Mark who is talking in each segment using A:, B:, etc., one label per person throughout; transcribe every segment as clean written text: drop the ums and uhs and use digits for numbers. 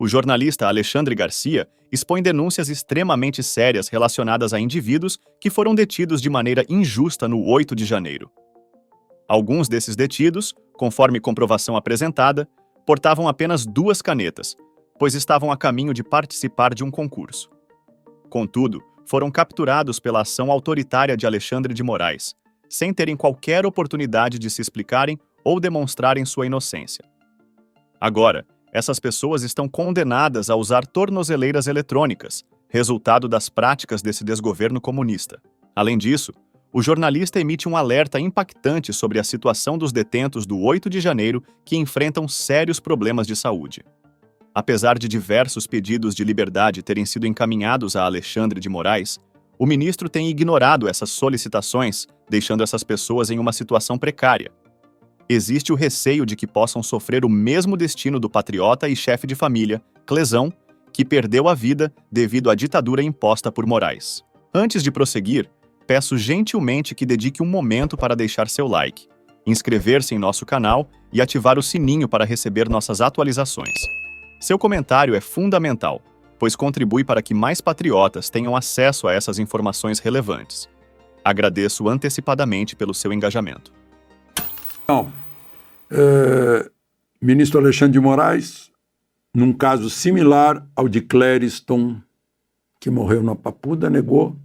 A: O jornalista Alexandre Garcia expõe denúncias extremamente sérias relacionadas a indivíduos que foram detidos de maneira injusta no 8 de janeiro. Alguns desses detidos, conforme comprovação apresentada, portavam apenas 2 canetas, pois estavam a caminho de participar de um concurso. Contudo, foram capturados pela ação autoritária de Alexandre de Moraes, sem terem qualquer oportunidade de se explicarem ou demonstrarem sua inocência. Agora, essas pessoas estão condenadas a usar tornozeleiras eletrônicas, resultado das práticas desse desgoverno comunista. Além disso, o jornalista emite um alerta impactante sobre a situação dos detentos do 8 de janeiro que enfrentam sérios problemas de saúde. Apesar de diversos pedidos de liberdade terem sido encaminhados a Alexandre de Moraes, o ministro tem ignorado essas solicitações, deixando essas pessoas em uma situação precária. Existe o receio de que possam sofrer o mesmo destino do patriota e chefe de família, Clesão, que perdeu a vida devido à ditadura imposta por Moraes. Antes de prosseguir, peço gentilmente que dedique um momento para deixar seu like, inscrever-se em nosso canal e ativar o sininho para receber nossas atualizações. Seu comentário é fundamental, pois contribui para que mais patriotas tenham acesso a essas informações relevantes. Agradeço antecipadamente pelo seu engajamento.
B: Então, ministro Alexandre de Moraes, num caso similar ao de Clériston, que morreu na Papuda, negou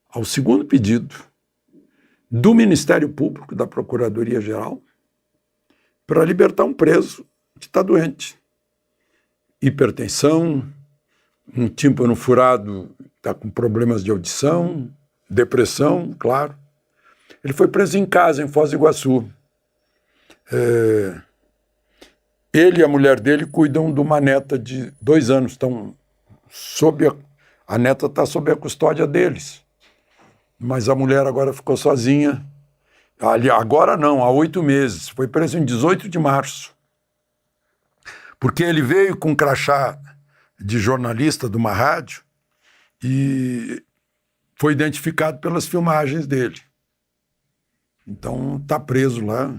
B: ao segundo pedido do Ministério Público, da Procuradoria-Geral, para libertar um preso que está doente. Hipertensão, um tímpano furado, está com problemas de audição, depressão, claro. Ele foi preso em casa, em Foz do Iguaçu. Ele e a mulher dele cuidam de uma neta de 2 anos. Estão a neta está sob a custódia deles. Mas a mulher agora ficou sozinha. Agora não, há 8 meses. Foi preso em 18 de março. Porque ele veio com um crachá de jornalista de uma rádio e foi identificado pelas filmagens dele. Então está preso lá,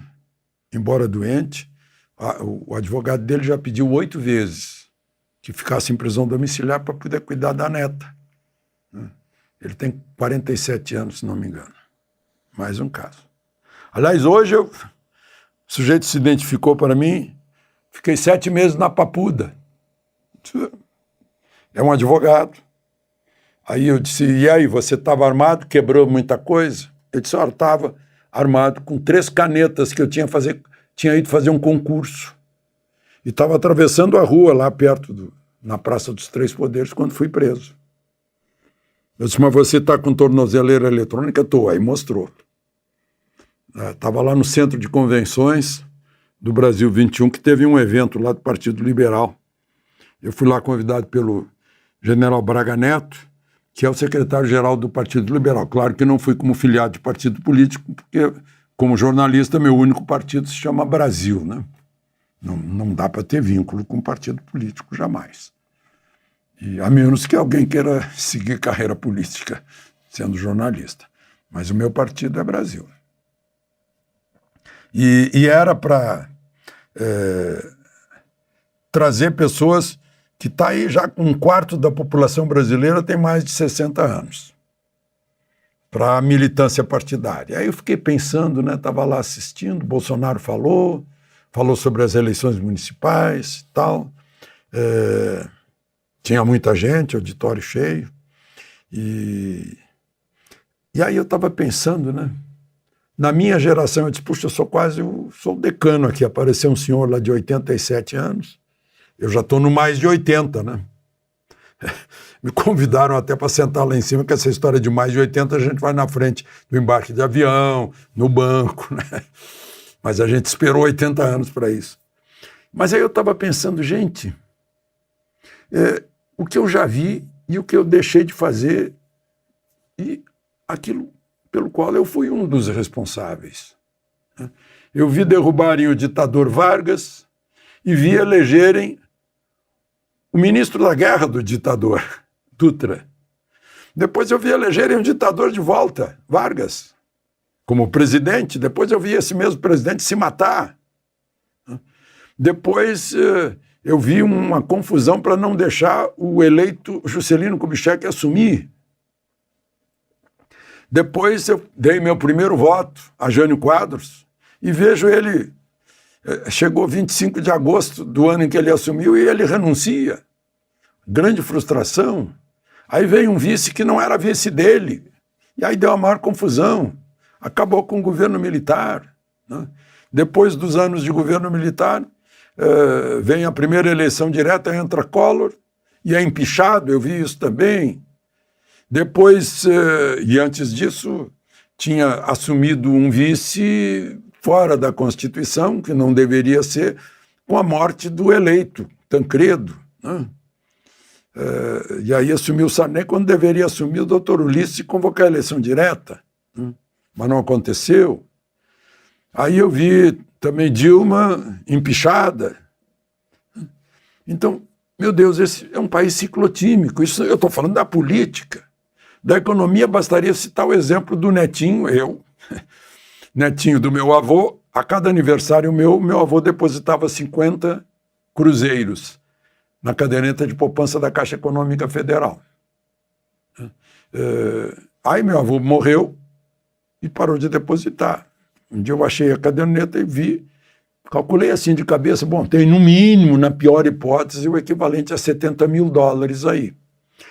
B: embora doente. O advogado dele já pediu 8 vezes que ficasse em prisão domiciliar para poder cuidar da neta. Ele tem 47 anos, se não me engano. Mais um caso. Aliás, hoje o sujeito se identificou para mim, fiquei 7 meses na Papuda. É um advogado. Aí eu disse, e aí, você estava armado, quebrou muita coisa? Ele disse, estava armado com 3 canetas que eu tinha ido fazer um concurso. E estava atravessando a rua lá perto, na Praça dos Três Poderes, quando fui preso. Eu disse, mas você está com tornozeleira eletrônica? Estou. Aí mostrou. Estava lá no Centro de Convenções do Brasil 21, que teve um evento lá do Partido Liberal. Eu fui lá convidado pelo general Braga Neto, que é o secretário-geral do Partido Liberal. Claro que não fui como filiado de partido político, porque, como jornalista, meu único partido se chama Brasil, né? Não dá para ter vínculo com partido político, jamais. E, a menos que alguém queira seguir carreira política sendo jornalista. Mas o meu partido é Brasil. E era para trazer pessoas que está aí já com 1/4 da população brasileira tem mais de 60 anos, para a militância partidária. Aí eu fiquei pensando, né? Estava lá assistindo, Bolsonaro falou sobre as eleições municipais e tal. Tinha muita gente, auditório cheio. E aí eu estava pensando, né? Na minha geração, eu disse, puxa, eu sou o decano aqui. Apareceu um senhor lá de 87 anos. Eu já estou no mais de 80, né? Me convidaram até para sentar lá em cima, que essa história de mais de 80 a gente vai na frente do embarque de avião, no banco, né? Mas a gente esperou 80 anos para isso. Mas aí eu estava pensando, gente, o que eu já vi e o que eu deixei de fazer e aquilo pelo qual eu fui um dos responsáveis. Eu vi derrubarem o ditador Vargas e vi elegerem o ministro da guerra do ditador, Dutra. Depois eu vi elegerem um ditador de volta, Vargas, como presidente. Depois eu vi esse mesmo presidente se matar. Depois eu vi uma confusão para não deixar o eleito Juscelino Kubitschek assumir. Depois eu dei meu primeiro voto a Jânio Quadros e vejo ele, chegou 25 de agosto do ano em que ele assumiu e ele renuncia. Grande frustração. Aí veio um vice que não era vice dele. E aí deu a maior confusão. Acabou com o governo militar, né? Depois dos anos de governo militar, vem a primeira eleição direta, entra Collor, e é empichado, eu vi isso também. Depois, e antes disso, tinha assumido um vice fora da Constituição, que não deveria ser, com a morte do eleito, Tancredo, né? E aí assumiu o Sarney quando deveria assumir o doutor Ulisses e convocar a eleição direta, né? Mas não aconteceu. Aí eu vi também Dilma empichada. Então, meu Deus, esse é um país ciclotímico. Isso eu estou falando da política. Da economia, bastaria citar o exemplo do netinho, netinho do meu avô. A cada aniversário meu avô depositava 50 cruzeiros na caderneta de poupança da Caixa Econômica Federal. Aí meu avô morreu e parou de depositar. Um dia eu achei a caderneta e vi, calculei assim de cabeça, bom, tem no mínimo, na pior hipótese, o equivalente a $70 mil aí.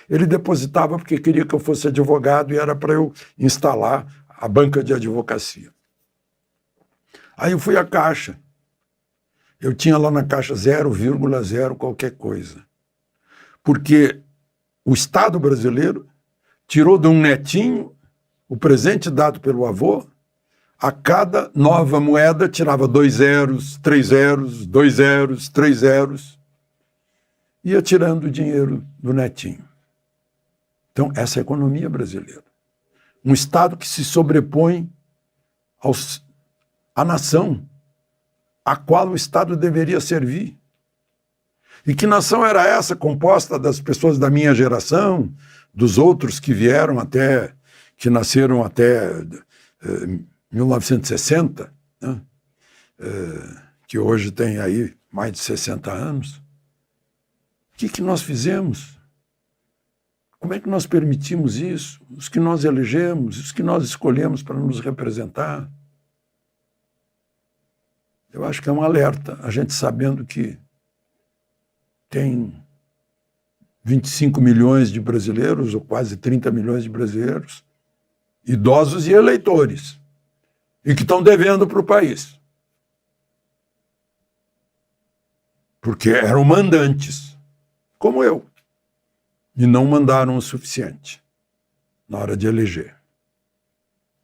B: Ele depositava porque queria que eu fosse advogado e era para eu instalar a banca de advocacia. Aí eu fui à Caixa. Eu tinha lá na Caixa 0,0 qualquer coisa. Porque o Estado brasileiro tirou de um netinho o presente dado pelo avô. A cada nova moeda tirava 2 zeros, 3 zeros, 2 zeros, 3 zeros. Ia tirando o dinheiro do netinho. Então, essa é a economia brasileira. Um Estado que se sobrepõe à nação, a qual o Estado deveria servir. E que nação era essa, composta das pessoas da minha geração, dos outros que vieram até, que nasceram até 1960, né? Que hoje tem aí mais de 60 anos. O que nós fizemos? Como é que nós permitimos isso? Os que nós elegemos, os que nós escolhemos para nos representar? Eu acho que é um alerta, a gente sabendo que tem 25 milhões de brasileiros, ou quase 30 milhões de brasileiros, idosos e eleitores, e que estão devendo para o país. Porque eram mandantes, como eu, e não mandaram o suficiente na hora de eleger.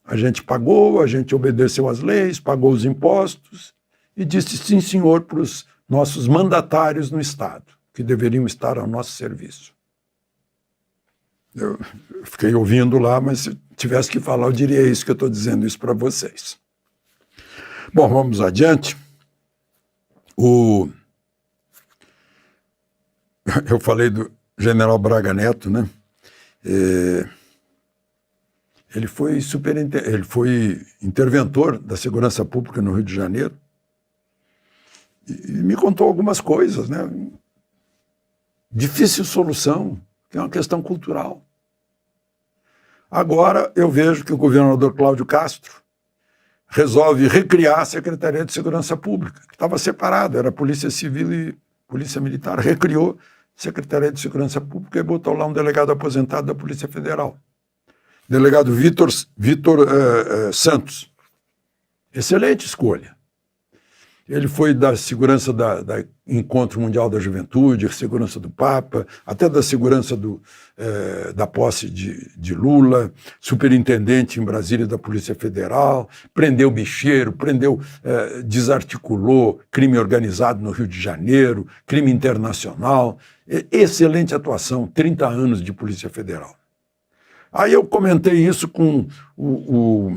B: A gente pagou, a gente obedeceu às leis, pagou os impostos e disse sim, senhor, para os nossos mandatários no Estado, que deveriam estar ao nosso serviço. Eu fiquei ouvindo lá, mas se tivesse que falar, eu diria isso que eu estou dizendo isso para vocês. Bom, vamos adiante. Eu falei do general Braga Neto, né? Ele foi interventor da segurança pública no Rio de Janeiro e me contou algumas coisas, né? Difícil solução, que é uma questão cultural. Agora eu vejo que o governador Cláudio Castro resolve recriar a Secretaria de Segurança Pública, que estava separada, era Polícia Civil e Polícia Militar, recriou a Secretaria de Segurança Pública e botou lá um delegado aposentado da Polícia Federal. Delegado Vitor Santos. Excelente escolha. Ele foi da segurança da Encontro Mundial da Juventude, segurança do Papa, até da segurança da posse de Lula, superintendente em Brasília da Polícia Federal, prendeu bicheiro, desarticulou crime organizado no Rio de Janeiro, crime internacional. Excelente atuação, 30 anos de Polícia Federal. Aí eu comentei isso com o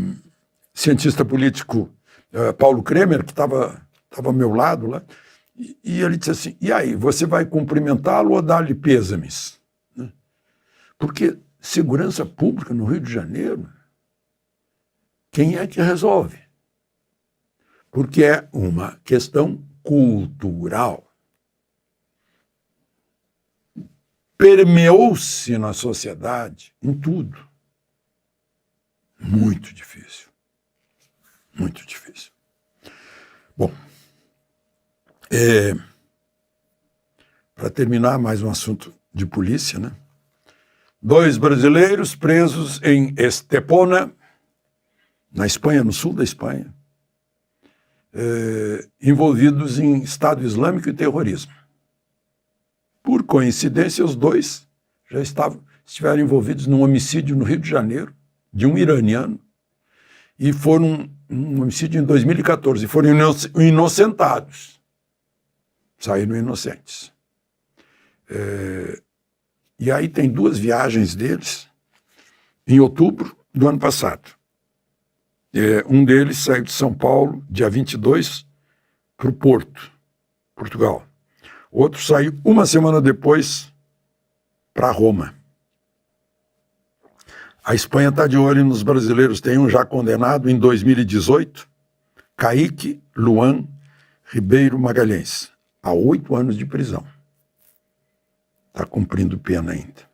B: cientista político Paulo Kremer, que estava ao meu lado lá, e ele disse assim, e aí, você vai cumprimentá-lo ou dar-lhe pêsames? Porque segurança pública no Rio de Janeiro, quem é que resolve? Porque é uma questão cultural. permeou-se na sociedade em tudo. Muito difícil. Muito difícil. Bom, para terminar, mais um assunto de polícia, né? 2 brasileiros presos em Estepona, na Espanha, no sul da Espanha, envolvidos em Estado Islâmico e terrorismo. Por coincidência, os 2 já estiveram envolvidos num homicídio no Rio de Janeiro, de um iraniano, e foram um homicídio em 2014, e foram inocentados. Saíram inocentes. E aí tem 2 viagens deles, em outubro do ano passado. Um deles saiu de São Paulo, dia 22, para o Porto, Portugal. O outro saiu uma semana depois para Roma. A Espanha está de olho nos brasileiros, tem um já condenado em 2018, Kaique Luan Ribeiro Magalhães, a 8 anos de prisão. Está cumprindo pena ainda.